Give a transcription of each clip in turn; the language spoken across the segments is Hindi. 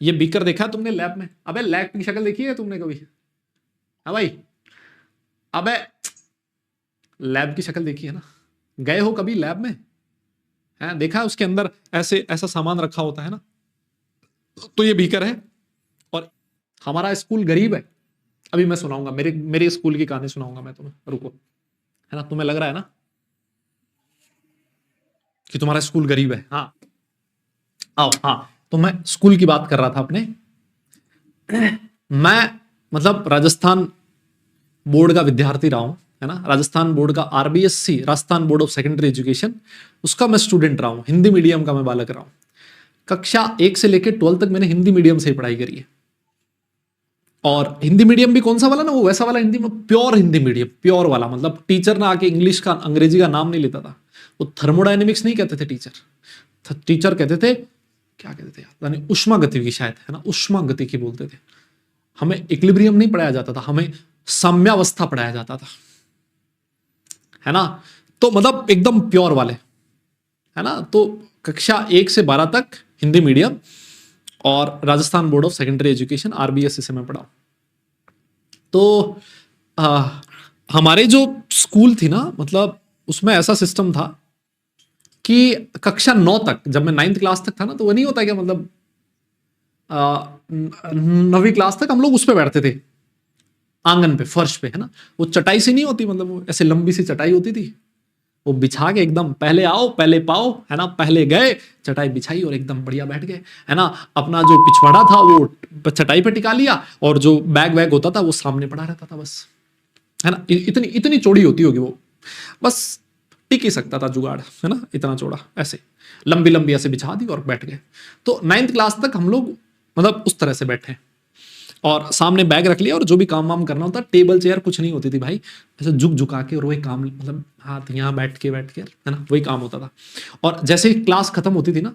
ये बीकर देखा है तुमने लैब में? अबे लैब की शक्ल देखी है तुमने कभी? हाँ भाई, अबे लैब की शक्ल देखी है ना? गए हो कभी लैब में? है देखा है उसके अंदर ऐसे ऐसा सामान रखा होता है ना? तो ये बीकर है। और हमारा स्कूल गरीब है। अभी मैं सुनाऊंगा, मेरे मेरे स्कूल की कहानी सुनाऊंगा मैं तुम्हें, रुको। है ना, तुम्हें लग रहा है ना कि तुम्हारा स्कूल गरीब है? हाँ आओ। हाँ, तो मैं स्कूल की बात कर रहा था अपने। मैं मतलब राजस्थान बोर्ड का विद्यार्थी रहा हूं, है ना। राजस्थान बोर्ड का RBSC, Rajasthan board of secondary education, उसका मैं स्टूडेंट रहा हूं। हिंदी मीडियम का मैं बालक रहा हूं। कक्षा 1 से लेकर 12 तक मैंने हिंदी मीडियम से ही पढ़ाई करी है। और हिंदी मीडियम भी कौन सा वाला ना, वो वैसा वाला हिंदी में, प्योर हिंदी मीडियम, प्योर वाला। मतलब टीचर ना आके इंग्लिश का, अंग्रेजी का नाम नहीं लेता था। वो थर्मोडायनेमिक्स नहीं कहते थे टीचर। टीचर कहते थे, क्या कहते थे यानी उष्मा गति की शायद, है ना, उष्मा गति की बोलते थे। हमें इक्विलिब्रियम नहीं पढ़ाया जाता था, हमें साम्यावस्था पढ़ाया जाता था, है ना। तो मतलब एकदम प्योर वाले, है ना। तो कक्षा 1 से 12 तक हिंदी मीडियम और Rajasthan board of secondary education RBSC से मैं पढ़ा। तो आ, हमारे जो स्कूल थी ना, मतलब उसमें ऐसा सिस्टम था कि कक्षा 9 तक, जब मैं 9th क्लास तक था ना, तो वो नहीं होता क्या, मतलब 9वीं क्लास तक हम लोग उस पे बैठते थे, आंगन पे, फर्श पे, है ना। वो चटाई सी नहीं होती, मतलब वो ऐसे लंबी सी चटाई होती थी, वो बिछा के एकदम, पहले आओ पहले पाओ, है ना, पहले गए, चटाई बिछाई और एकदम बढ़िया बैठ गए, है ना। अपना जो पिछवाड़ा था वो चटाई पे टिका लिया, और जो बैग वैग होता था वो सामने पड़ा रहता था, बस, है ना। इतनी इतनी चौड़ी होती होगी वो, बस टिक ही सकता था जुगाड़, है ना, इतना चौड़ा, ऐसे लंबी लंबी ऐसे बिछा दी और बैठ गए। तो 9th क्लास तक हम लोग मतलब उस तरह से बैठे, और सामने बैग रख लिया, और जो भी काम वाम करना होता, टेबल चेयर कुछ नहीं होती थी भाई, ऐसे झुक झुका के, और वही काम, मतलब हाथ यहाँ बैठ के, है ना, वही काम होता था। और जैसे ही क्लास खत्म होती थी ना,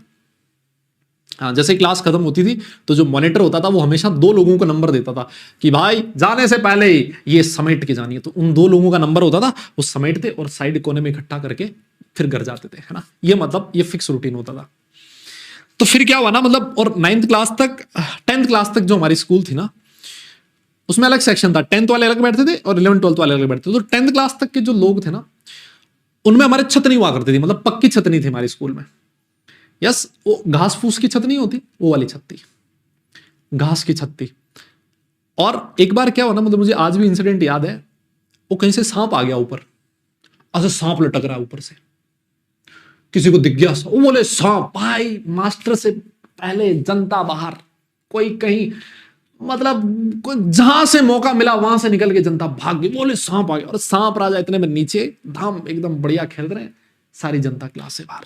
हाँ, जैसे क्लास खत्म होती थी, तो जो मॉनिटर होता था वो हमेशा 2 लोगों को नंबर देता था कि भाई जाने से पहले ही ये समेट के जानी है। तो उन 2 लोगों का नंबर होता था, वो समेटते और साइड कोने में इकट्ठा करके फिर घर जाते थे, है ना। ये मतलब ये फिक्स रूटीन होता था। तो फिर क्या हुआ ना, मतलब, और 9th क्लास तक, 10th क्लास तक जो हमारी स्कूल थी ना, उसमें अलग सेक्शन था। 10th वाले अलग बैठते थे और 11th 12th वाले अलग बैठते थे। तो 10th क्लास तक के जो लोग थे ना, उनमें हमारे छत नहीं हुआ करती थी, मतलब पक्की छत नहीं थी हमारे स्कूल में। यस, वो घास फूस की छत नहीं होती, वो वाली छत थी, घास की छत थी। और एक बार क्या हुआ ना, मतलब मुझे आज भी इंसिडेंट याद है, वो कहीं से सांप आ गया ऊपर, ऐसे सांप लटक रहा है ऊपर से, किसी को दिख गया, वो बोले सांप, भाई मास्टर से पहले जनता बाहर, कोई कहीं, मतलब कोई जहां से मौका मिला वहां से निकल के जनता भाग गई, बोले सांप आ गया। और सांप राजा इतने में नीचे धाम एकदम बढ़िया खेल रहे हैं, सारी जनता क्लास से बाहर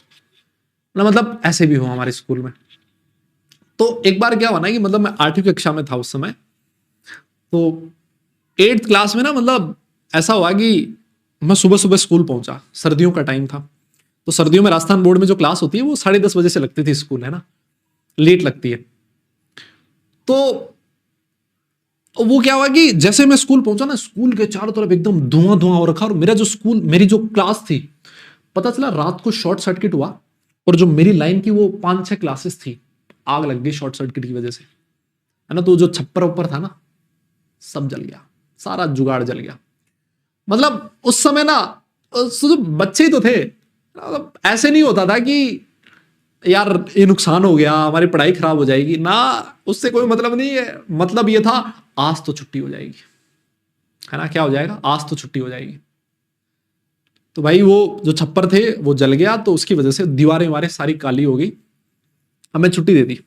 ना। मतलब ऐसे भी हुआ हमारे स्कूल में। तो एक बार क्या हुआ ना कि मतलब मैं 8वीं कक्षा में था उस समय, तो 8th क्लास में ना, मतलब ऐसा हुआ कि मैं सुबह सुबह स्कूल पहुंचा, सर्दियों का टाइम था। तो सर्दियों में राजस्थान बोर्ड में जो क्लास होती है वो 10:30 बजे से लगती थी स्कूल, है ना, लेट लगती है। तो वो क्या हुआ कि जैसे मैं स्कूल पहुंचा ना, स्कूल के चारों तरफ एकदम धुआं धुआं हो रखा, और मेरा जो स्कूल, मेरी जो क्लास थी, पता चला रात को शॉर्ट सर्किट हुआ, और जो मेरी लाइन की वो 5-6 क्लासेस थी, आग लग गई शॉर्ट सर्किट की वजह से, है ना। तो जो छप्पर ऊपर था ना, सब जल गया, सारा जुगाड़ जल गया। मतलब उस समय ना, जो बच्चे ही तो थे, मतलब ऐसे नहीं होता था कि यार ये नुकसान हो गया, हमारी पढ़ाई खराब हो जाएगी ना, उससे कोई मतलब नहीं है। मतलब ये था, आज तो छुट्टी हो जाएगी, है ना, क्या हो जाएगा, आज तो छुट्टी हो जाएगी। तो भाई वो जो छप्पर थे वो जल गया, तो उसकी वजह से दीवारें वारें सारी काली हो गई। हमें छुट्टी दे दी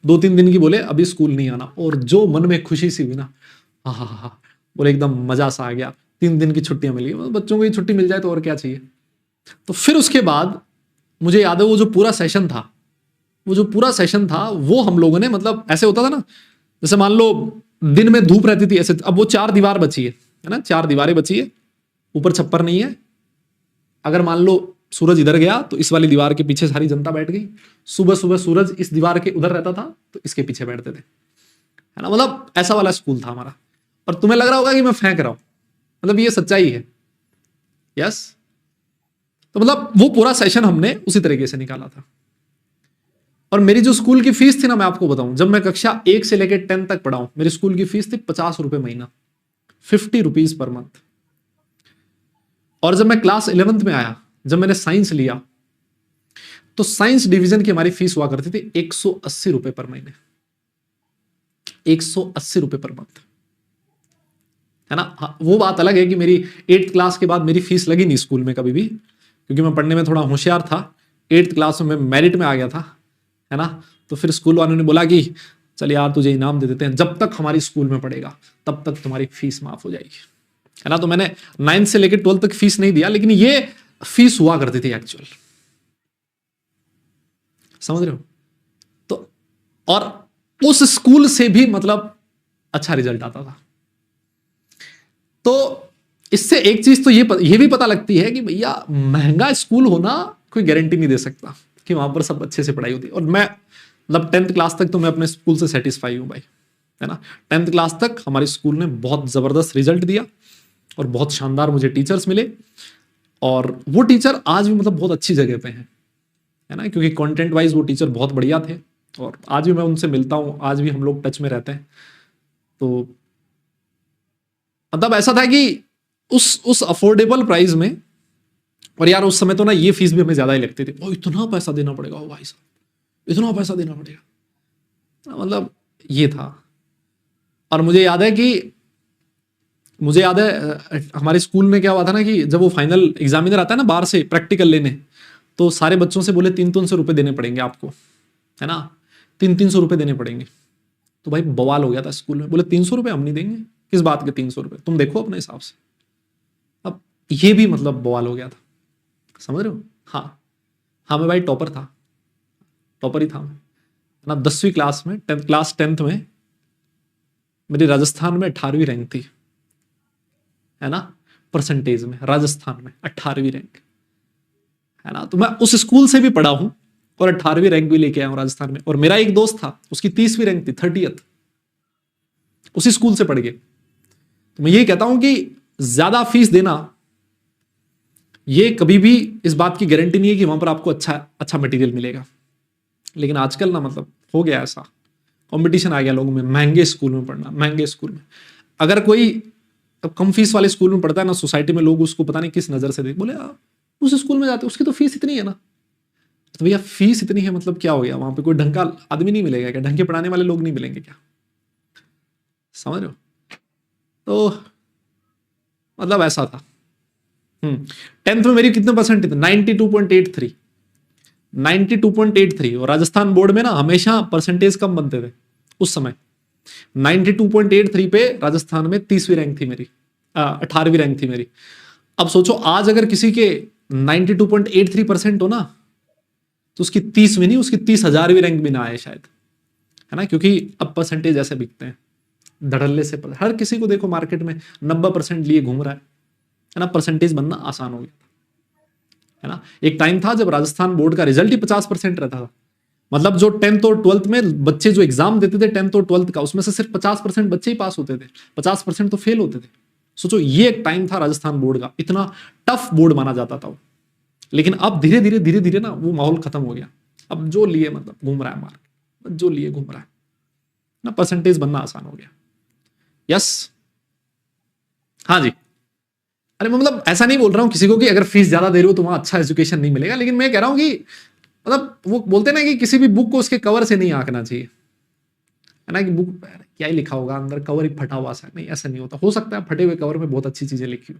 2-3 दिन की, बोले अभी स्कूल नहीं आना। और जो मन में खुशी सी हुई ना, हाँ हाँ हाँ, बोले एकदम मजा सा आ गया, 3 दिन की छुट्टियां मिल गई। बच्चों को ये छुट्टी मिल जाए तो और क्या चाहिए। तो फिर उसके बाद मुझे याद है, वो जो पूरा सेशन था, वो हम लोगों ने, मतलब ऐसे होता था ना, जैसे मान लो दिन में धूप रहती थी ऐसे, अब वो 4 दीवार बची है ना, 4 दीवारें बची है, ऊपर छप्पर नहीं है। अगर मान लो सूरज इधर गया तो इस वाली दीवार के पीछे सारी जनता बैठ गई, सुबह सुबह सूरज इस दीवार के उधर रहता था तो इसके पीछे बैठते थे, है ना। मतलब ऐसा वाला स्कूल था हमारा। और तुम्हें लग रहा होगा कि मैं फेंक रहा हूं, मतलब ये सच्चाई है। यस, तो मतलब वो पूरा सेशन हमने उसी तरीके से निकाला था। और मेरी जो स्कूल की फीस थी ना, मैं आपको बताऊं, जब मैं कक्षा 1 से लेकर 10 तक पढ़ा हूं, मेरी स्कूल की फीस थी 50 रुपए महीना, 50 रुपीज पर मंथ। और जब मैं क्लास 11th में आया, जब मैंने साइंस लिया, तो साइंस डिवीजन की हमारी फीस हुआ करती थी 180 रुपए पर महीने, 180 रुपए पर मंथ, है ना। हाँ, वो बात अलग है कि मेरी 8th क्लास के बाद मेरी फीस लगी नहीं स्कूल में कभी भी, क्योंकि मैं पढ़ने में थोड़ा होशियार था। 8th क्लास में मैं मेरिट में आ गया था, है ना। तो फिर स्कूल वालों ने बोला कि चल यार तुझे इनाम दे देते हैं, जब तक हमारी स्कूल में पढ़ेगा तब तक तुम्हारी फीस माफ हो जाएगी, है ना। तो मैंने 9th से लेकर 12th तक फीस नहीं दिया, लेकिन ये फीस हुआ करती थी एक्चुअल, समझ रहे हो। तो और उस स्कूल से भी मतलब अच्छा रिजल्ट आता था। तो इससे एक चीज तो ये भी पता लगती है कि भैया महंगा स्कूल होना कोई गारंटी नहीं दे सकता कि वहां पर सब अच्छे से पढ़ाई होती है। और मैं मतलब 10th क्लास तक तो मैं अपने स्कूल से सेटिस्फाई हूं भाई, है ना। 10th क्लास तक हमारे स्कूल ने बहुत जबरदस्त रिजल्ट दिया और बहुत शानदार मुझे टीचर्स मिले, और वो टीचर आज भी मतलब बहुत अच्छी जगह पे हैं, है ना, क्योंकि कंटेंट वाइज वो टीचर बहुत बढ़िया थे, और आज भी मैं उनसे मिलता हूँ, आज भी हम लोग टच में रहते हैं। तो मतलब ऐसा था कि उस अफोर्डेबल प्राइस में, और यार उस समय तो ना ये फीस भी हमें ज्यादा ही लगती थी, ओ इतना पैसा देना पड़ेगा, ओ भाई साहब इतना पैसा देना पड़ेगा, मतलब ये था। और मुझे याद है हमारे स्कूल में क्या हुआ था ना, कि जब वो फाइनल एग्जामिनर आता है ना बाहर से प्रैक्टिकल लेने, तो सारे बच्चों से बोले 300 रुपए देने पड़ेंगे आपको, है ना, 300 रुपए देने पड़ेंगे। तो भाई बवाल हो गया था स्कूल में, बोले 300 रुपए हम नहीं देंगे, किस बात के 300 रुपए, तुम देखो अपने हिसाब से। अब ये भी मतलब बवाल हो गया था, समझ रहे हो। हाँ हाँ, मैं भाई टॉपर था, टॉपर ही था मैं, ना 10वीं क्लास में, क्लास 10th में मेरी राजस्थान में 18वीं रैंक थी, है ना, परसेंटेज में राजस्थान में 18वीं रैंक, है ना। तो मैं उस स्कूल से भी पढ़ा हूं और 18वीं रैंक भी लेके आया हूं राजस्थान में। और मेरा एक दोस्त था, उसकी 30वीं रैंक थी, 30th, उसी स्कूल से पढ़ के। तो मैं ये कहता हूं कि ज्यादा फीस देना ये कभी भी इस बात की गारंटी नहीं है कि वहां पर आपको अच्छा मटेरियल मिलेगा। लेकिन आजकल ना मतलब हो गया ऐसा, कंपटीशन आ गया लोगों में, महंगे स्कूल में पढ़ना, महंगे स्कूल में। अगर कोई कम फीस वाले स्कूल में पढ़ता है ना, सोसाइटी में लोग उसको पता नहीं किस नजर से देख, बोले उस स्कूल में जाते उसकी तो फीस इतनी है ना। तो भैया फीस इतनी है मतलब क्या हो गया, वहां पे कोई ढंग का आदमी नहीं मिलेगा क्या, ढंग के पढ़ाने वाले लोग नहीं मिलेंगे क्या, समझ रहे हो। तो मतलब ऐसा था। 10th में मेरी कितने परसेंट थे, 92.83, 92.83। और राजस्थान बोर्ड में ना हमेशा परसेंटेज कम बनते थे उस समय। 92.83 पे राजस्थान में 30वीं रैंक थी मेरी, 18वीं रैंक थी मेरी। अब सोचो आज अगर किसी के 92.83% हो ना, तो उसकी 30वीं नहीं, उसकी 30,000वीं रैंक भी ना आए शायद, है ना। क्योंकि अब परसेंटेज ऐसे बिकते हैं धड़ल्ले से, हर किसी को देखो मार्केट में 90% लिए घूम रहा है ना, परसेंटेज बनना आसान हो गया, है ना। एक टाइम था जब राजस्थान बोर्ड का रिजल्ट ही 50% रहता था, मतलब जो 10th और 12th में बच्चे जो एग्जाम देते थे 10th और 12th का, उसमें से सिर्फ 50% बच्चे ही पास होते थे, 50% तो फेल होते थे। सोचो ये एक टाइम था राजस्थान बोर्ड का, इतना टफ बोर्ड माना जाता था वो। लेकिन अब धीरे धीरे ना वो माहौल खत्म हो गया। अब जो लिए मतलब घूम रहा है मार्केट, जो लिए घूम रहा है ना, परसेंटेज बनना आसान हो गया। यस, हाँ जी। अरे मतलब ऐसा नहीं बोल रहा हूं किसी को कि अगर फीस ज्यादा दे रहे हो तो वहां अच्छा एजुकेशन नहीं मिलेगा, लेकिन मैं कह रहा हूं कि मतलब वो बोलते हैं ना कि किसी भी बुक को उसके कवर से नहीं आंकना चाहिए, है ना, कि बुक क्या ही लिखा होगा अंदर, कवर ही फटा हुआ सा, नहीं ऐसा नहीं होता। हो सकता है फटे हुए कवर में बहुत अच्छी चीजें लिखी हो,